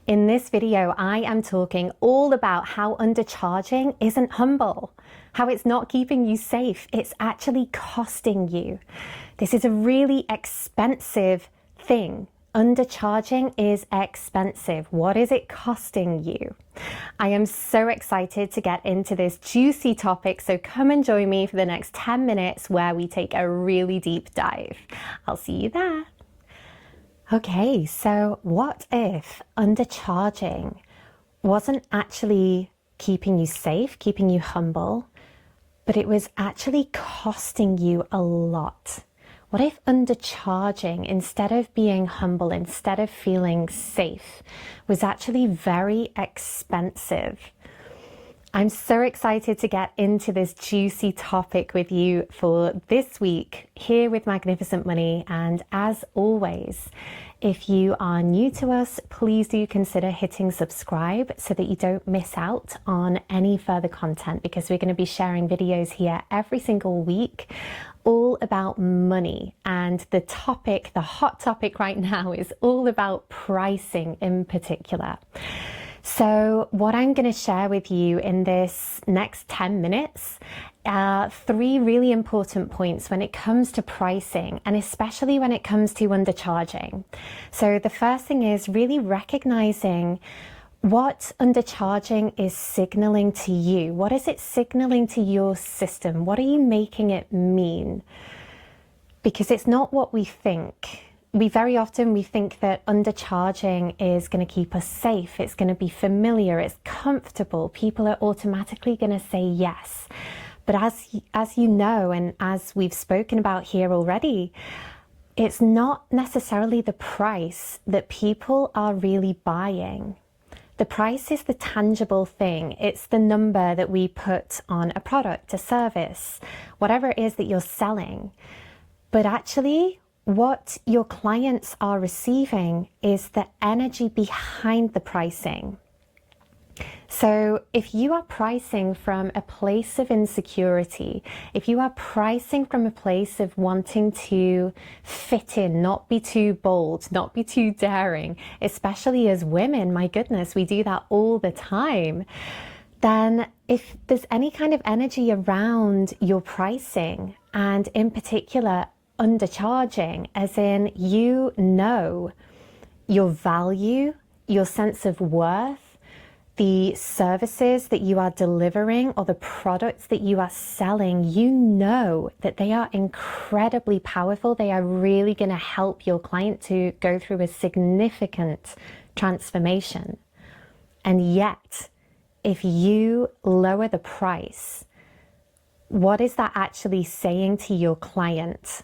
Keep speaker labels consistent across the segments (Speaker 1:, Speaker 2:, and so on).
Speaker 1: In this video, I am talking all about how undercharging isn't humble, how it's not keeping you safe, it's actually costing you. This is a really expensive thing. Undercharging is expensive. What is it costing you? I am so excited to get into this juicy topic, so come and join me for the next 10 minutes where we take a really deep dive. I'll see you there. Okay, so what if undercharging wasn't actually keeping you safe, keeping you humble, but it was actually costing you a lot? What if undercharging, instead of being humble, instead of feeling safe, was actually very expensive? I'm so excited to get into this juicy topic with you for this week here with Magnificent Money. And as always, if you are new to us, please do consider hitting subscribe so that you don't miss out on any further content, because we're going to be sharing videos here every single week all about money. And the topic, the hot topic right now, is all about pricing in particular. So what I'm going to share with you in this next 10 minutes are three really important points when it comes to pricing, and especially when it comes to undercharging. So the first thing is really recognizing what undercharging is signaling to you. What is it signaling to your system? What are you making it mean? Because it's not what we think. We very often think that undercharging is going to keep us safe. It's going to be familiar. It's comfortable. People are automatically going to say yes. But as you know, and as we've spoken about here already, it's not necessarily the price that people are really buying. The price is the tangible thing. It's the number that we put on a product, a service, whatever it is that you're selling. But actually, what your clients are receiving is the energy behind the pricing. So if you are pricing from a place of insecurity, if you are pricing from a place of wanting to fit in, not be too bold, not be too daring, especially as women, my goodness, we do that all the time, then if there's any kind of energy around your pricing, and in particular undercharging, as in you know your value, your sense of worth, the services that you are delivering or the products that you are selling, you know that they are incredibly powerful. They are really going to help your client to go through a significant transformation. And yet, if you lower the price, what is that actually saying to your client?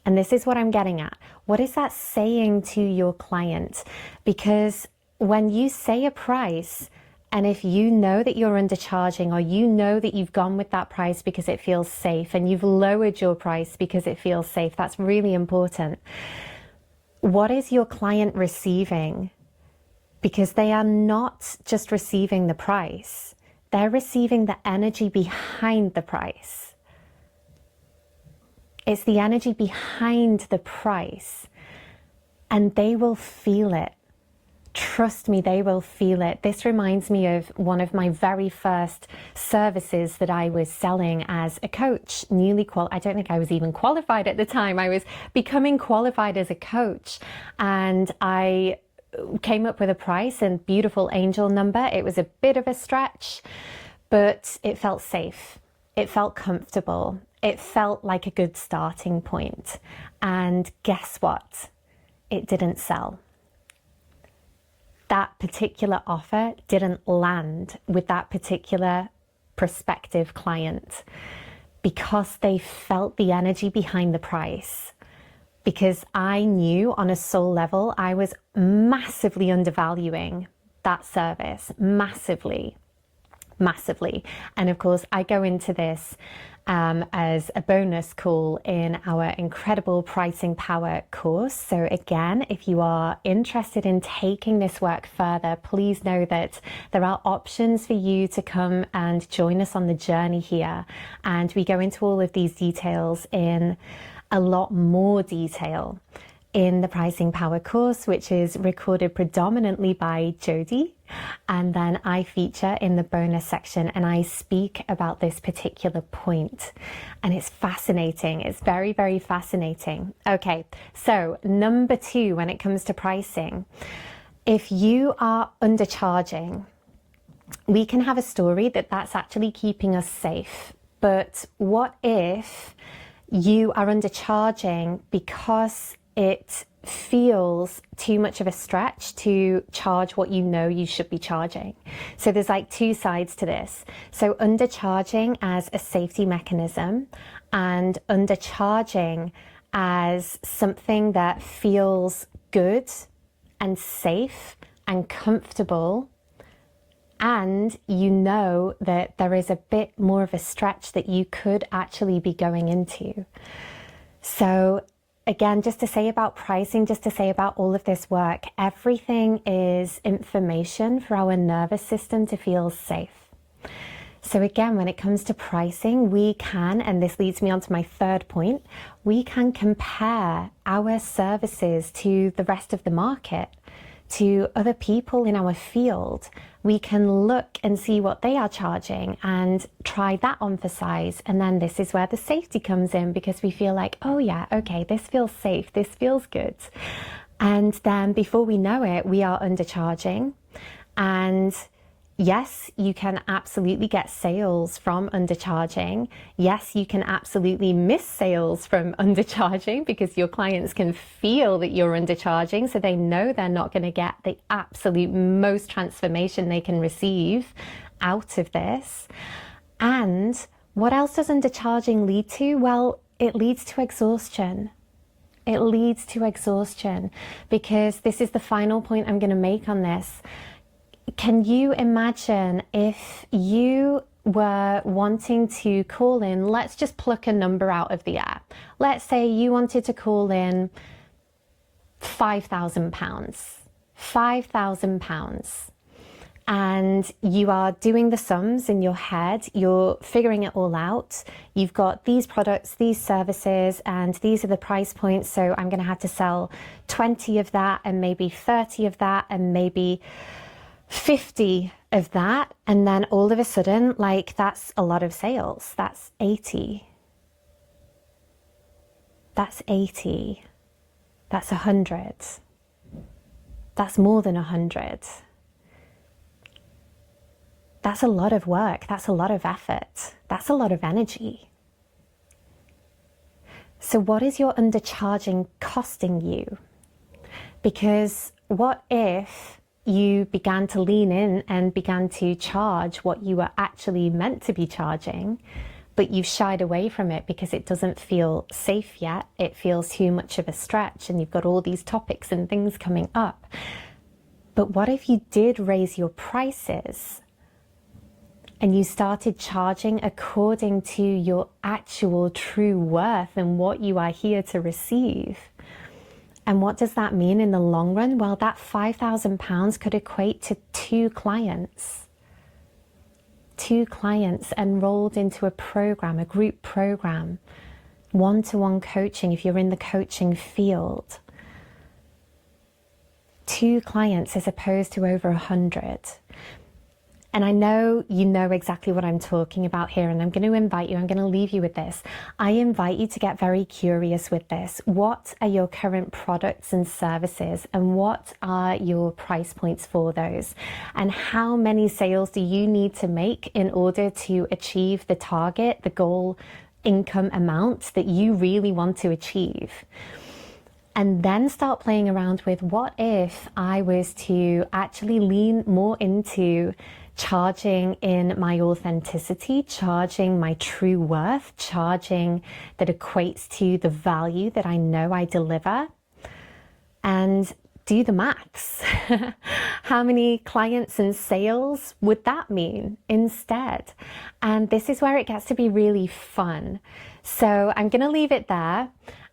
Speaker 1: And this is what I'm getting at. What is that saying to your client? Because when you say a price, and if you know that you're undercharging, or you know that you've gone with that price because it feels safe, and you've lowered your price because it feels safe, that's really important. What is your client receiving? Because they are not just receiving the price, they're receiving the energy behind the price. It's the energy behind the price, and they will feel it. Trust me, they will feel it. This reminds me of one of my very first services that I was selling as a coach, I don't think I was even qualified at the time. I was becoming qualified as a coach, and I came up with a price and beautiful angel number. It was a bit of a stretch, but it felt safe. It felt comfortable. It felt like a good starting point. And guess what? It didn't sell. That particular offer didn't land with that particular prospective client because they felt the energy behind the price. Because I knew on a soul level, I was massively undervaluing that service, massively. And of course, I go into this as a bonus call in our incredible pricing power course. So again, if you are interested in taking this work further, please know that there are options for you to come and join us on the journey here. And we go into all of these details in a lot more detail. in the Pricing Power course, which is recorded predominantly by Jodie. And then I feature in the bonus section and I speak about this particular point. And it's fascinating. It's very, very fascinating. Okay, so number 2, when it comes to pricing, if you are undercharging, we can have a story that that's actually keeping us safe. But what if you are undercharging because it feels too much of a stretch to charge what you know you should be charging? So there's like 2 sides to this. So undercharging as a safety mechanism and undercharging as something that feels good and safe and comfortable, and you know that there is a bit more of a stretch that you could actually be going into. So again, just to say about pricing, just to say about all of this work, everything is information for our nervous system to feel safe. So again, when it comes to pricing, we can, and this leads me on to my 3rd point, we can compare our services to the rest of the market, to other people in our field. We can look and see what they are charging and try that on for size. And then this is where the safety comes in, because we feel like, oh yeah, okay, this feels safe, this feels good. And then before we know it, we are undercharging. And yes, you can absolutely get sales from undercharging. Yes, you can absolutely miss sales from undercharging, because your clients can feel that you're undercharging, so they know they're not going to get the absolute most transformation they can receive out of this. And what else does undercharging lead to? Well, it leads to exhaustion. It leads to exhaustion, because this is the final point I'm going to make on this. Can you imagine if you were wanting to call in, let's just pluck a number out of the air. Let's say you wanted to call in £5,000, £5,000. And you are doing the sums in your head, you're figuring it all out. You've got these products, these services, and these are the price points. So I'm going to have to sell 20 of that, and maybe 30 of that, and maybe 50 of that. And then all of a sudden, like, that's a lot of sales. That's 80. That's 80. That's 100. That's more than 100. That's a lot of work. That's a lot of effort. That's a lot of energy. So what is your undercharging costing you? Because what if you began to lean in and began to charge what you were actually meant to be charging, but you've shied away from it because it doesn't feel safe yet? It feels too much of a stretch, and you've got all these topics and things coming up. But what if you did raise your prices and you started charging according to your actual true worth and what you are here to receive? And what does that mean in the long run? Well, that £5,000 could equate to 2 clients. 2 clients enrolled into a program, a group program, one-to-one coaching if you're in the coaching field. 2 clients as opposed to over 100. And I know you know exactly what I'm talking about here, and I'm going to invite you, I'm going to leave you with this. I invite you to get very curious with this. What are your current products and services, and what are your price points for those? And how many sales do you need to make in order to achieve the target, the goal income amount that you really want to achieve? And then start playing around with, what if I was to actually lean more into charging in my authenticity, charging my true worth, charging that equates to the value that I know I deliver, and do the maths. How many clients and sales would that mean instead? And this is where it gets to be really fun. So I'm going to leave it there.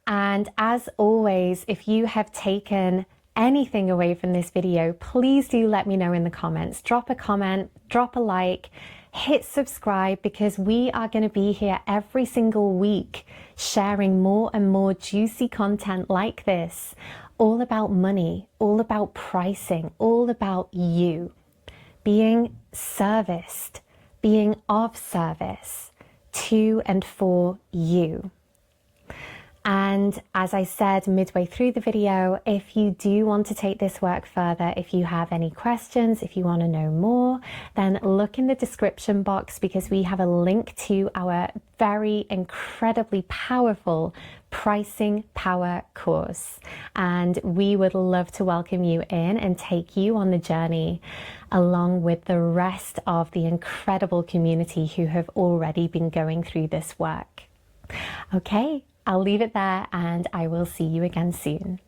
Speaker 1: And as always, if you have taken anything away from this video, please do let me know in the comments. Drop a comment, drop a like, hit subscribe, because we are going to be here every single week sharing more and more juicy content like this, all about money, all about pricing, all about you being serviced, being of service to and for you. And as I said midway through the video, if you do want to take this work further, if you have any questions, if you want to know more, then look in the description box, because we have a link to our very incredibly powerful pricing power course. And we would love to welcome you in and take you on the journey along with the rest of the incredible community who have already been going through this work. Okay. I'll leave it there, and I will see you again soon.